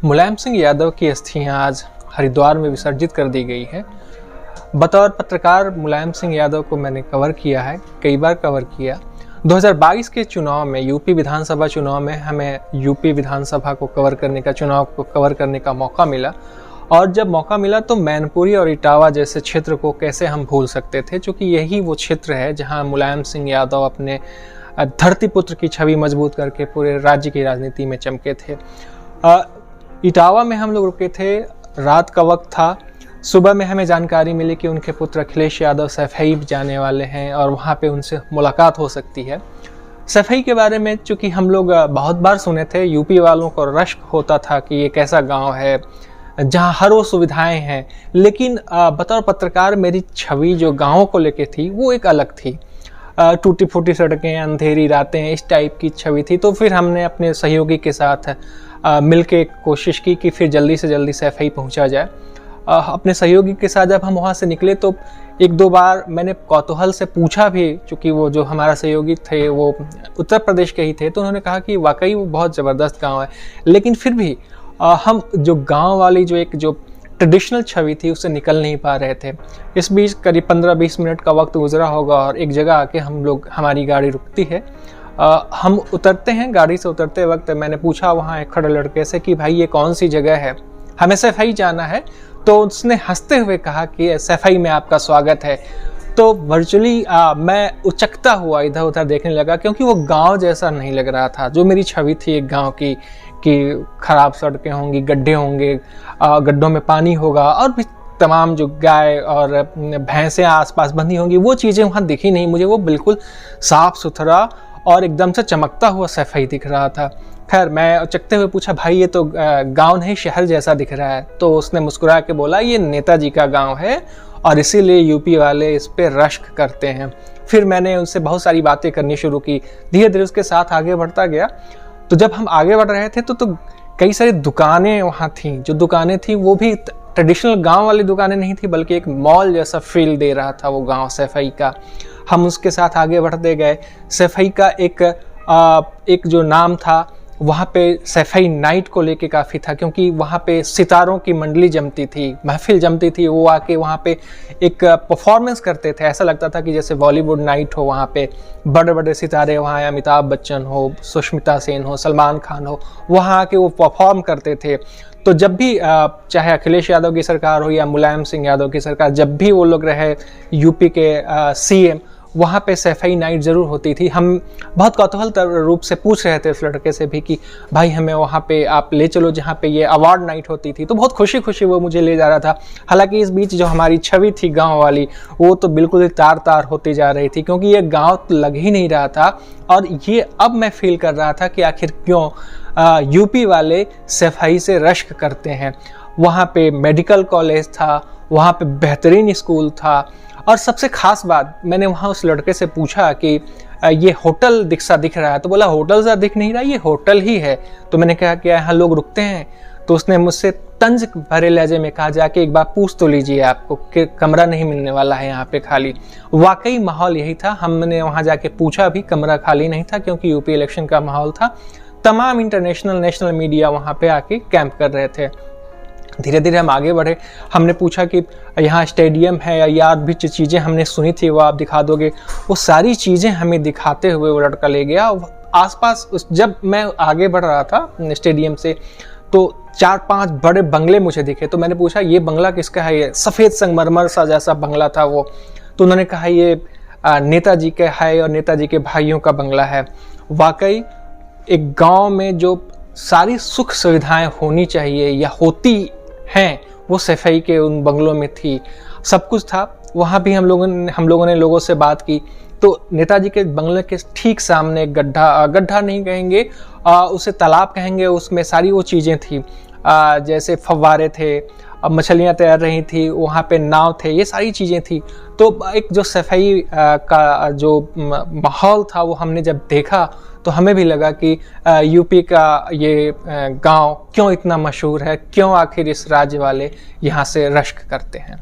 मुलायम सिंह यादव की अस्थियां आज हरिद्वार में विसर्जित कर दी गई है। बतौर पत्रकार मुलायम सिंह यादव को मैंने कवर किया है, कई बार कवर किया। 2022 के चुनाव में, यूपी विधानसभा चुनाव में हमें यूपी विधानसभा को कवर करने का, चुनाव को कवर करने का मौका मिला। और जब मौका मिला तो मैनपुरी और इटावा जैसे क्षेत्र को कैसे हम भूल सकते थे, क्योंकि यही वो क्षेत्र है जहां मुलायम सिंह यादव अपने धरती पुत्र की छवि मजबूत करके पूरे राज्य की राजनीति में चमके थे। इटावा में हम लोग रुके थे, रात का वक्त था। सुबह में हमें जानकारी मिली कि उनके पुत्र अखिलेश यादव सैफई जाने वाले हैं और वहाँ पे उनसे मुलाकात हो सकती है। सैफई के बारे में चूँकि हम लोग बहुत बार सुने थे, यूपी वालों को रश्क होता था कि ये कैसा गांव है जहाँ हर वो सुविधाएं हैं, लेकिन बतौर पत्रकार मेरी छवि जो गाँव को लेके थी वो एक अलग थी। टूटी फूटी सड़कें, अंधेरी रातें, इस टाइप की छवि थी। तो फिर हमने अपने सहयोगी के साथ मिलके कोशिश की कि फिर जल्दी से जल्दी सैफई पहुंचा जाए। अपने सहयोगी के साथ जब हम वहाँ से निकले तो एक दो बार मैंने कौतूहल से पूछा भी, चूँकि वो जो हमारा सहयोगी थे वो उत्तर प्रदेश के ही थे, तो उन्होंने कहा कि वाकई वो बहुत ज़बरदस्त गांव है। लेकिन फिर भी हम जो गांव वाली जो ट्रेडिशनल छवि थी उससे निकल नहीं पा रहे थे। इस बीच करीब 15-20 मिनट का वक्त गुजरा होगा और एक जगह आके हमारी गाड़ी रुकती है। हम उतरते हैं, गाड़ी से उतरते वक्त मैंने पूछा वहाँ एक खड़े लड़के से कि भाई ये कौन सी जगह है, हमें सैफई जाना है। तो उसने हंसते हुए कहा कि सैफई में आपका स्वागत है। तो वर्चुअली मैं उचकता हुआ इधर उधर देखने लगा, क्योंकि वो गांव जैसा नहीं लग रहा था। जो मेरी छवि थी एक गांव की कि खराब सड़कें होंगी, गड्ढे होंगे, गड्ढों में पानी होगा और भी तमाम जो गाय और भैंसें आसपास बंधी होंगी, वो चीज़ें वहाँ दिखी नहीं मुझे। वो बिल्कुल साफ सुथरा और एकदम से चमकता हुआ सैफई दिख रहा था। खैर मैं उचकते हुए पूछा, भाई ये तो गांव नहीं शहर जैसा दिख रहा है। तो उसने मुस्कुरा के बोला, ये नेताजी का गांव है और इसीलिए यूपी वाले इस पे रश्क करते हैं। फिर मैंने उनसे बहुत सारी बातें करनी शुरू की, धीरे धीरे उसके साथ आगे बढ़ता गया। तो जब हम आगे बढ़ रहे थे तो कई सारी दुकानें वहाँ थीं। जो दुकानें थीं वो भी ट्रेडिशनल गांव वाली दुकानें नहीं थी, बल्कि एक मॉल जैसा फील दे रहा था वो गांव सैफई का। हम उसके साथ आगे बढ़ते गए। सैफई का एक जो नाम था वहाँ पे सैफई नाइट को लेके काफ़ी था, क्योंकि वहाँ पे सितारों की मंडली जमती थी, महफिल जमती थी। वो आके वहाँ पे एक परफॉर्मेंस करते थे, ऐसा लगता था कि जैसे बॉलीवुड नाइट हो। वहाँ पे बड़े बड़े सितारे, वहाँ अमिताभ बच्चन हो, सुष्मिता सेन हो, सलमान खान हो, वहाँ आके वो परफॉर्म करते थे। तो जब भी चाहे अखिलेश यादव की सरकार हो या मुलायम सिंह यादव की सरकार, जब भी वो लोग रहे यूपी के सीएम, वहाँ पे सैफई नाइट ज़रूर होती थी। हम बहुत कौतूहल रूप से पूछ रहे थे उस लड़के से भी कि भाई हमें वहाँ पे आप ले चलो जहाँ पे ये अवार्ड नाइट होती थी। तो बहुत खुशी खुशी वो मुझे ले जा रहा था। हालांकि इस बीच जो हमारी छवि थी गांव वाली, वो तो बिल्कुल ही तार तार होती जा रही थी, क्योंकि ये गांव तो लग ही नहीं रहा था। और ये अब मैं फील कर रहा था कि आखिर क्यों यूपी वाले सैफई से रश्क करते हैं। वहाँ पे मेडिकल कॉलेज था, वहाँ पे बेहतरीन स्कूल था। और सबसे खास बात, मैंने वहाँ उस लड़के से पूछा कि ये होटल दिख रहा है। तो बोला होटल सा दिख नहीं रहा, ये होटल ही है। तो मैंने कहा कि यहाँ लोग रुकते हैं। तो उसने मुझसे तंज भरे लहजे में कहा, जाके एक बार पूछ तो लीजिए आपको कि कमरा नहीं मिलने वाला है यहाँ पे खाली। वाकई माहौल यही था। हमने वहाँ जाके पूछा भी, कमरा खाली नहीं था, क्योंकि यूपी इलेक्शन का माहौल था। तमाम इंटरनेशनल नेशनल मीडिया वहाँ पे आके कैंप कर रहे थे। धीरे धीरे हम आगे बढ़े। हमने पूछा कि यहाँ स्टेडियम है या भी जो चीज़ें हमने सुनी थी वो आप दिखा दोगे। वो सारी चीज़ें हमें दिखाते हुए वो लड़का ले गया। आसपास जब मैं आगे बढ़ रहा था स्टेडियम से, तो 4-5 बड़े बंगले मुझे दिखे। तो मैंने पूछा ये बंगला किसका है? ये सफ़ेद संगमरमर सा जैसा बंगला था वो। तो उन्होंने कहा ये नेताजी का है और नेताजी के भाइयों का बंगला है। वाकई एक गाँव में जो सारी सुख सुविधाएं होनी चाहिए या होती हैं, वो सैफई के उन बंगलों में थी। सब कुछ था। वहाँ भी हम लोगों ने लोगों से बात की। तो नेताजी के बंगले के ठीक सामने एक गड्ढा नहीं कहेंगे, उसे तालाब कहेंगे, उसमें सारी वो चीज़ें थी। जैसे फव्वारे थे, मछलियाँ तैर रही थी, वहाँ पे नाव थे, ये सारी चीज़ें थी। तो एक जो सैफई का जो माहौल था वो हमने जब देखा तो हमें भी लगा कि यूपी का ये गांव क्यों इतना मशहूर है, क्यों आखिर इस राज्य वाले यहाँ से रश्क करते हैं।